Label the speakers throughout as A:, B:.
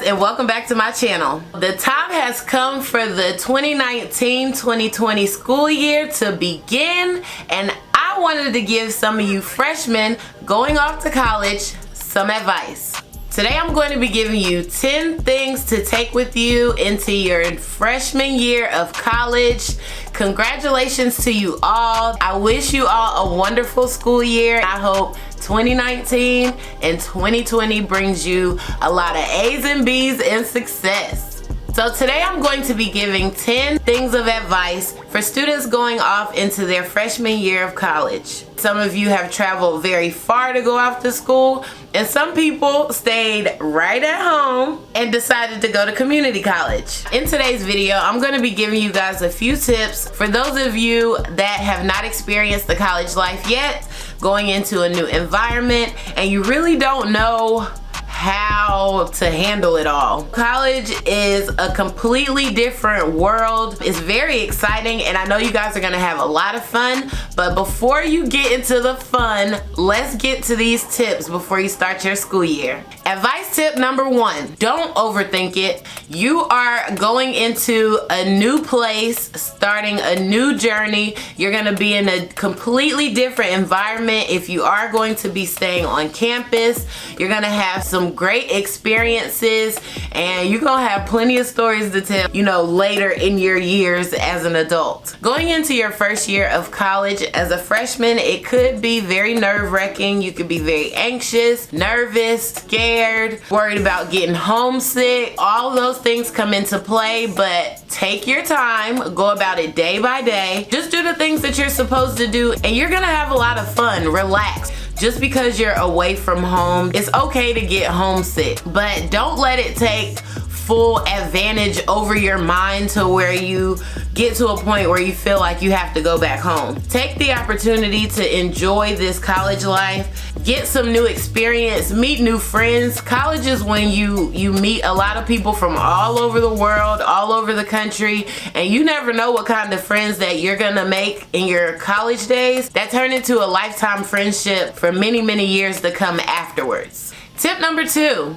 A: and welcome back to my channel. The time has come for the 2019-2020 school year to begin, and I wanted to give some of you freshmen going off to college some advice. Today I'm going to be giving you 10 things to take with you into your freshman year of college. Congratulations to you all. I wish you all a wonderful school year. I hope 2019 and 2020 brings you a lot of A's and B's and success. So today I'm going to be giving 10 things of advice for students going off into their freshman year of college. Some of you have traveled very far to go off to school, and some people stayed right at home and decided to go to community college. In today's video, I'm going to be giving you guys a few tips for those of you that have not experienced the college life yet, going into a new environment, and you really don't know how to handle it all. College is a completely different world. It's very exciting, and I know you guys are gonna have a lot of fun, but before you get into the fun, let's get to these tips before you start your school year. Advice tip number 1, don't overthink it. You are going into a new place, starting a new journey. You're gonna be in a completely different environment. If you are going to be staying on campus, you're gonna have some great experiences, and you're gonna have plenty of stories to tell, you know, later in your years as an adult. Going into your first year of college as a freshman, it could be very nerve-wracking. You could be very anxious, nervous, scared, worried about getting homesick. All those things come into play, but take your time, go about it day by day. Just do the things that you're supposed to do, and you're gonna have a lot of fun. Relax. Just because you're away from home, it's okay to get homesick, but don't let it take full advantage over your mind to where you get to a point where you feel like you have to go back home. Take the opportunity to enjoy this college life, get some new experience, meet new friends. College is when you meet a lot of people from all over the world, all over the country, and you never know what kind of friends that you're gonna make in your college days that turn into a lifetime friendship for many, many years to come afterwards. Tip number 2,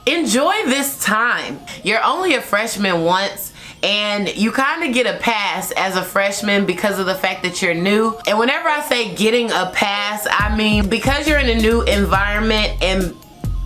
A: enjoy this time. You're only a freshman once, and you kind of get a pass as a freshman because of the fact that you're new. And whenever I say getting a pass, I mean because you're in a new environment and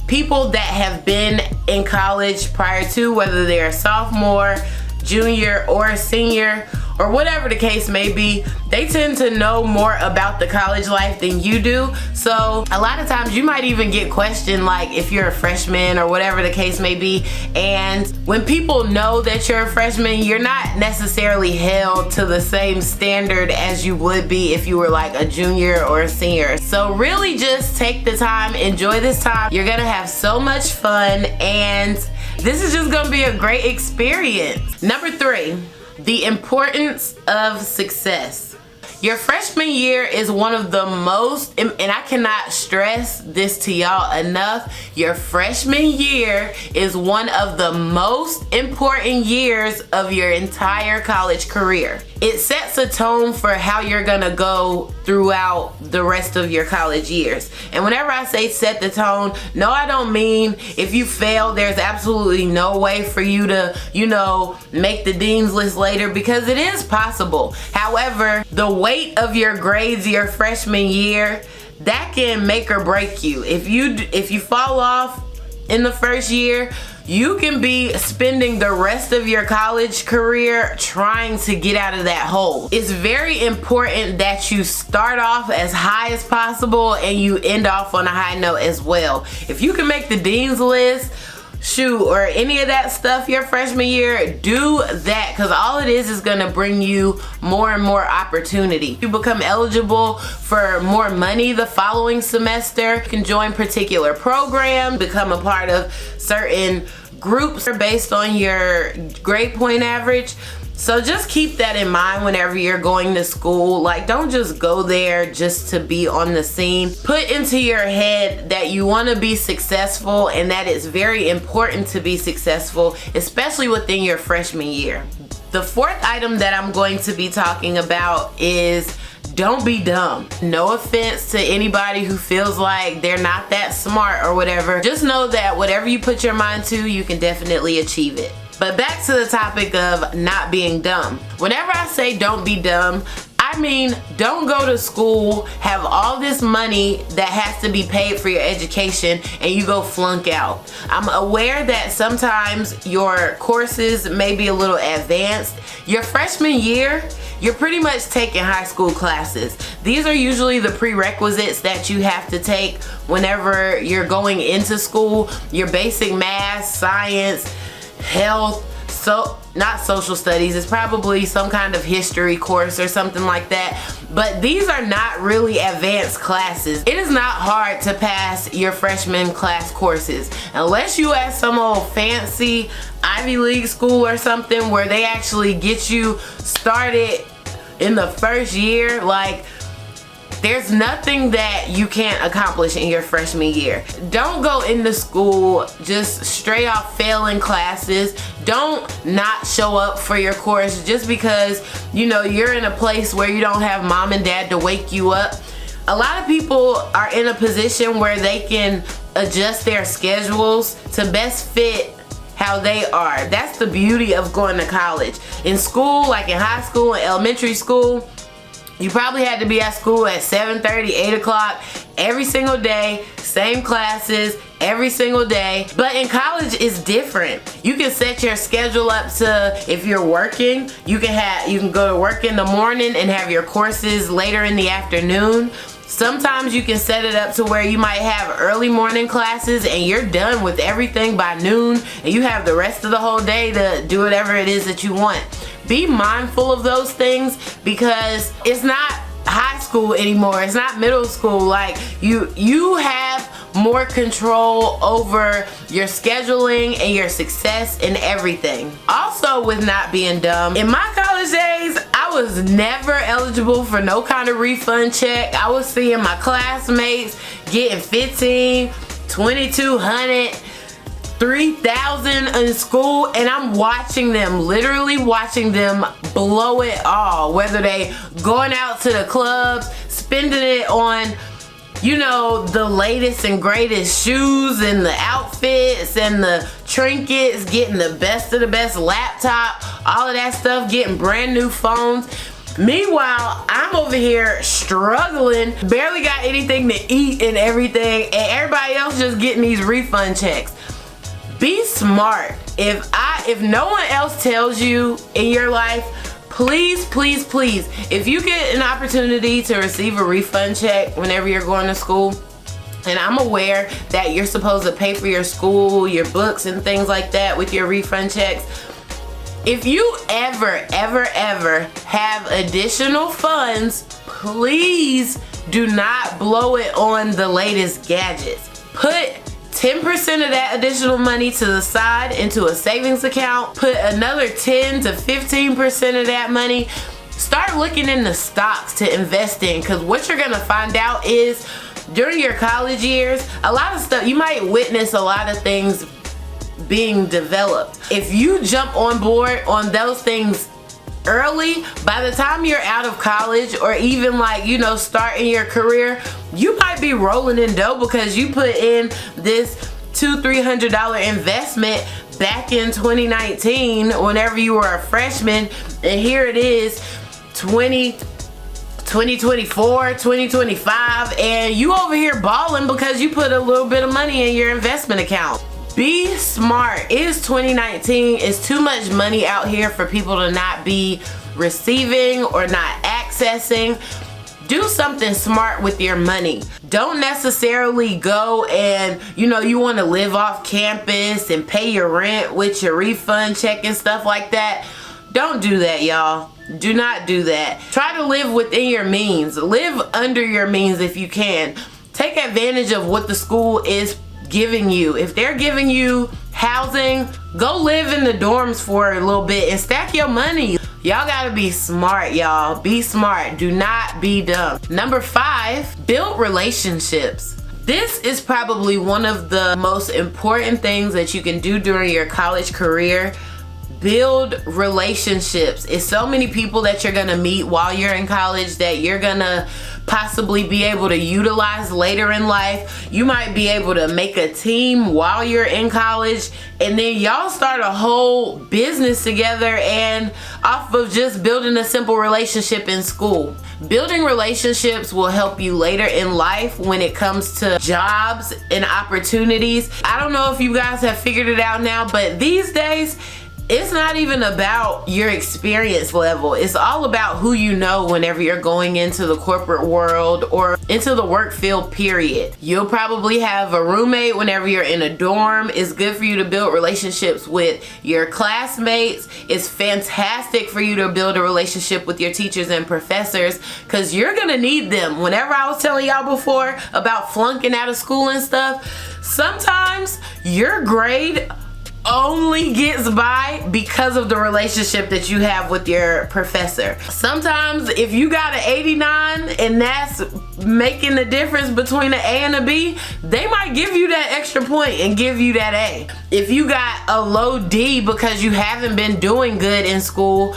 A: people that have been in college prior to, whether they're a sophomore, junior, or a senior, or whatever the case may be, they tend to know more about the college life than you do. So a lot of times you might even get questioned, like if you're a freshman or whatever the case may be. And when people know that you're a freshman, you're not necessarily held to the same standard as you would be if you were like a junior or a senior. So really just take the time, enjoy this time. You're gonna have so much fun, and this is just gonna be a great experience. Number 3, the importance of success. Your freshman year is one of the most, and I cannot stress this to y'all enough, your freshman year is one of the most important years of your entire college career. It sets a tone for how you're gonna go throughout the rest of your college years. And whenever I say set the tone, no, I don't mean if you fail, there's absolutely no way for you to, you know, make the dean's list later, because it is possible. However, the weight of your grades your freshman year, that can make or break you. If you fall off in the first year, you can be spending the rest of your college career trying to get out of that hole. It's very important that you start off as high as possible and you end off on a high note as well. If you can make the dean's list, shoot, or any of that stuff your freshman year, do that, because all it is gonna bring you more and more opportunity. You become eligible for more money the following semester. You can join particular programs, become a part of certain groups based on your grade point average. So just keep that in mind whenever you're going to school. Like, don't just go there just to be on the scene. Put into your head that you want to be successful, and that it's very important to be successful, especially within your freshman year. The 4th item that I'm going to be talking about is don't be dumb. No offense to anybody who feels like they're not that smart or whatever. Just know that whatever you put your mind to, you can definitely achieve it. But back to the topic of not being dumb. Whenever I say don't be dumb, I mean, don't go to school, have all this money that has to be paid for your education, and you go flunk out. I'm aware that sometimes your courses may be a little advanced. Your freshman year, you're pretty much taking high school classes. These are usually the prerequisites that you have to take whenever you're going into school. Your basic math, science, health, not social studies, it's probably some kind of history course or something like that. But these are not really advanced classes. It is not hard to pass your freshman class courses. Unless you at some old fancy Ivy League school or something where they actually get you started in the first year. Like, there's nothing that you can't accomplish in your freshman year. Don't go into school just straight off failing classes. Don't not show up for your course just because, you know, you're in a place where you don't have mom and dad to wake you up. A lot of people are in a position where they can adjust their schedules to best fit how they are. That's the beauty of going to college. In school, like in high school and elementary school, you probably had to be at school at 7:30, 8 o'clock every single day, same classes every single day. But in college, it's different. You can set your schedule up to, if you're working, you can go to work in the morning and have your courses later in the afternoon. Sometimes you can set it up to where you might have early morning classes and you're done with everything by noon, and you have the rest of the whole day to do whatever it is that you want. Be mindful of those things because it's not high school anymore. It's not middle school. Like, you have more control over your scheduling and your success and everything. Also, with not being dumb, in my college days, I was never eligible for no kind of refund check. I was seeing my classmates getting 15, 2,200, 3,000 in school, and I'm watching them, literally watching them blow it all. Whether they going out to the clubs, spending it on, you know, the latest and greatest shoes and the outfits and the trinkets, getting the best of the best laptop, all of that stuff, getting brand new phones. Meanwhile, I'm over here struggling, barely got anything to eat and everything, and everybody else just getting these refund checks. Be smart. If no one else tells you in your life, please, please, please, if you get an opportunity to receive a refund check whenever you're going to school, and I'm aware that you're supposed to pay for your school, your books and things like that with your refund checks. If you ever have additional funds, please do not blow it on the latest gadgets. Put 10% of that additional money to the side into a savings account. Put another 10 to 15% of that money. Start looking into stocks to invest in, because what you're gonna find out is during your college years, a lot of stuff, you might witness a lot of things being developed. If you jump on board on those things early, by the time you're out of college or even, like, you know, starting your career, you might be rolling in dough because you put in this $200-300 investment back in 2019 whenever you were a freshman, and here it is 2024, 2025, and you over here balling because you put a little bit of money in your investment account. Be smart. It is 2019. It's too much money out here for people to not be receiving or not accessing. Do something smart with your money. Don't necessarily go and, you know, you want to live off campus and pay your rent with your refund check and stuff like that. Don't do that, y'all. Do not do that. Try to live within your means. Live under your means if you can. Take advantage of what the school is giving you. If they're giving you housing, go live in the dorms for a little bit and stack your money. Y'all gotta be smart, y'all. Be smart. Do not be dumb. Number 5, build relationships. This is probably one of the most important things that you can do during your college career. build relationships. It's so many people that you're gonna meet while you're in college that you're gonna possibly be able to utilize later in life. You might be able to make a team while you're in college, and then y'all start a whole business together and off of just building a simple relationship in school. Building relationships will help you later in life when it comes to jobs and opportunities. I don't know if you guys have figured it out now, but these days, it's not even about your experience level. It's all about who you know whenever you're going into the corporate world or into the work field, period. You'll probably have a roommate whenever you're in a dorm. It's good for you to build relationships with your classmates. It's fantastic for you to build a relationship with your teachers and professors because you're gonna need them. Whenever I was telling y'all before about flunking out of school and stuff, sometimes your grade only gets by because of the relationship that you have with your professor. Sometimes if you got an 89 and that's making the difference between an A and a B, they might give you that extra point and give you that A. If you got a low D because you haven't been doing good in school,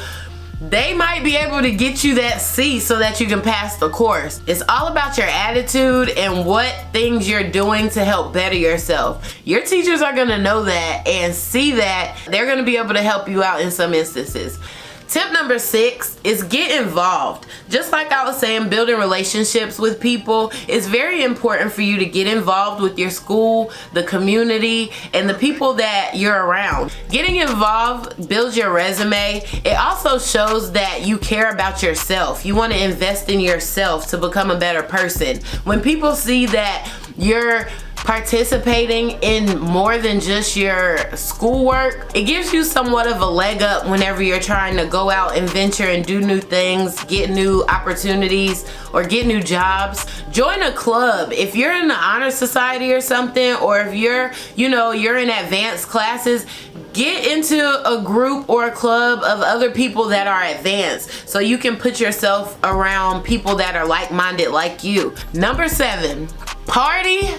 A: they might be able to get you that C so that you can pass the course. It's all about your attitude and what things you're doing to help better yourself. Your teachers are gonna know that and see that. They're gonna be able to help you out in some instances. Tip number 6 is get involved. Just like I was saying, building relationships with people, it's very important for you to get involved with your school, the community, and the people that you're around. Getting involved builds your resume. It also shows that you care about yourself. You want to invest in yourself to become a better person. When people see that you're participating in more than just your schoolwork, it gives you somewhat of a leg up whenever you're trying to go out and venture and do new things, get new opportunities, or get new jobs. Join a club. If you're in the honor society or something, or if you're in advanced classes, get into a group or a club of other people that are advanced so you can put yourself around people that are like-minded like you. Number 7, party,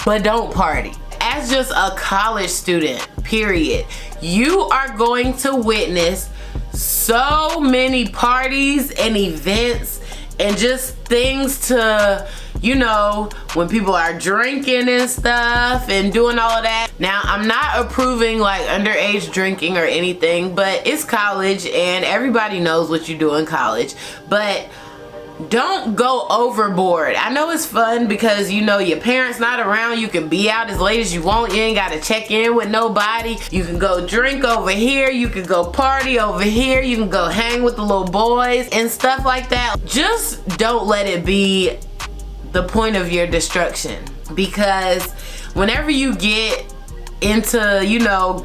A: but don't party. As just a college student, period, you are going to witness so many parties and events and just things to, when people are drinking and stuff and doing all of that. Now, I'm not approving like underage drinking or anything, but it's college and everybody knows what you do in college. But don't go overboard. I know it's fun because your parents not around. You can be out as late as you want. You ain't got to check in with nobody. You can go drink over here. You can go party over here. You can go hang with the little boys and stuff like that. Just don't let it be the point of your destruction, because whenever you get into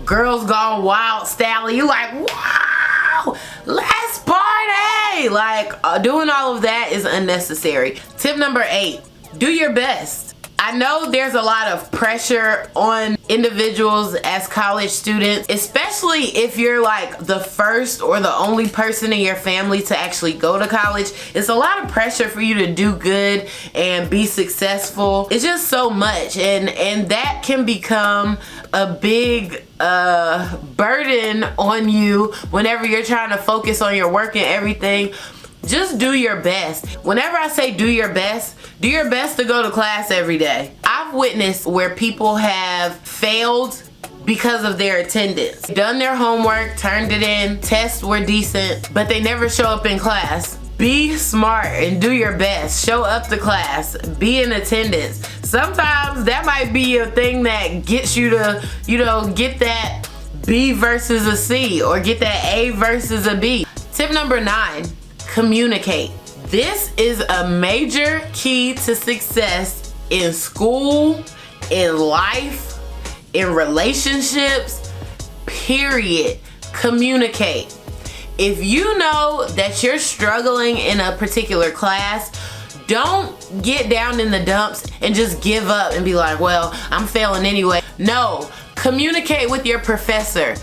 A: girls gone wild style, you like, wow, let's party. Like, doing all of that is unnecessary. Tip number 8, do your best. I know there's a lot of pressure on individuals as college students, especially if you're like the first or the only person in your family to actually go to college. It's a lot of pressure for you to do good and be successful. It's just so much, and that can become a big burden on you whenever you're trying to focus on your work and everything. Just do your best. Whenever I say do your best to go to class every day. I've witnessed where people have failed because of their attendance. Done their homework, turned it in, tests were decent, but they never show up in class. Be smart and do your best. Show up to class. Be in attendance. Sometimes that might be a thing that gets you to, get that B versus a C, or get that A versus a B. Tip number 9, communicate. This is a major key to success in school, in life, in relationships, period. Communicate. If you know that you're struggling in a particular class, don't get down in the dumps and just give up and be like, well, I'm failing anyway. No, communicate with your professor.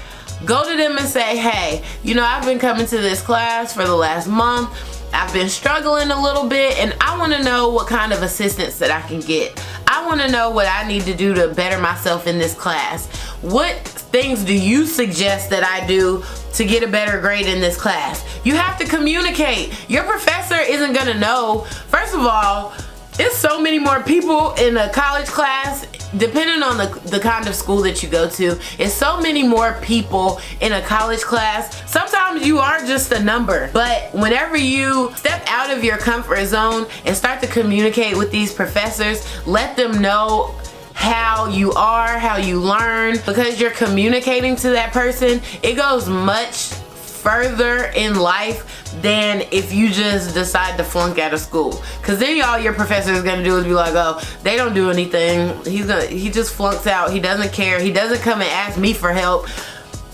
A: Go to them and say, hey, I've been coming to this class for the last month. I've been struggling a little bit and I want to know what kind of assistance that I can get. I want to know what I need to do to better myself in this class. What things do you suggest that I do to get a better grade in this class? You have to communicate. Your professor isn't gonna know. First of all, there's so many more people in a college class, depending on the kind of school that you go to. It's so many more people in a college class. Sometimes you are just a number, but whenever you step out of your comfort zone and start to communicate with these professors, let them know how you are, how you learn, because you're communicating to that person. It goes much further in life than if you just decide to flunk out of school, because then all your professor is gonna do is be like, oh, they don't do anything, he just flunks out, he doesn't care, he doesn't come and ask me for help.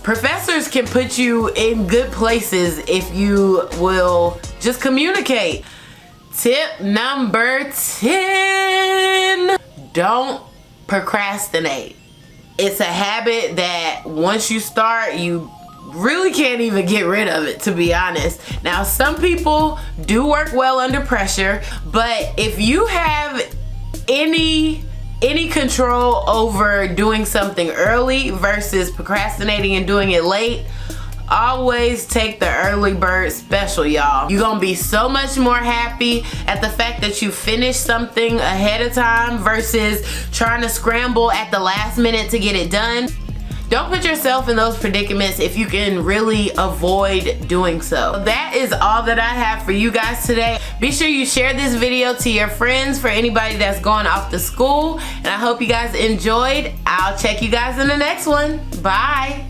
A: Professors can put you in good places if you will just communicate. Tip number 10, don't procrastinate. It's a habit that once you start, you really can't even get rid of it, to be honest. Now, some people do work well under pressure, but if you have any control over doing something early versus procrastinating and doing it late, always take the early bird special, y'all. You're gonna be so much more happy at the fact that you finished something ahead of time versus trying to scramble at the last minute to get it done. Don't put yourself in those predicaments if you can really avoid doing so. That is all that I have for you guys today. Be sure you share this video to your friends, for anybody that's going off to school, and I hope you guys enjoyed. I'll check you guys in the next one. Bye.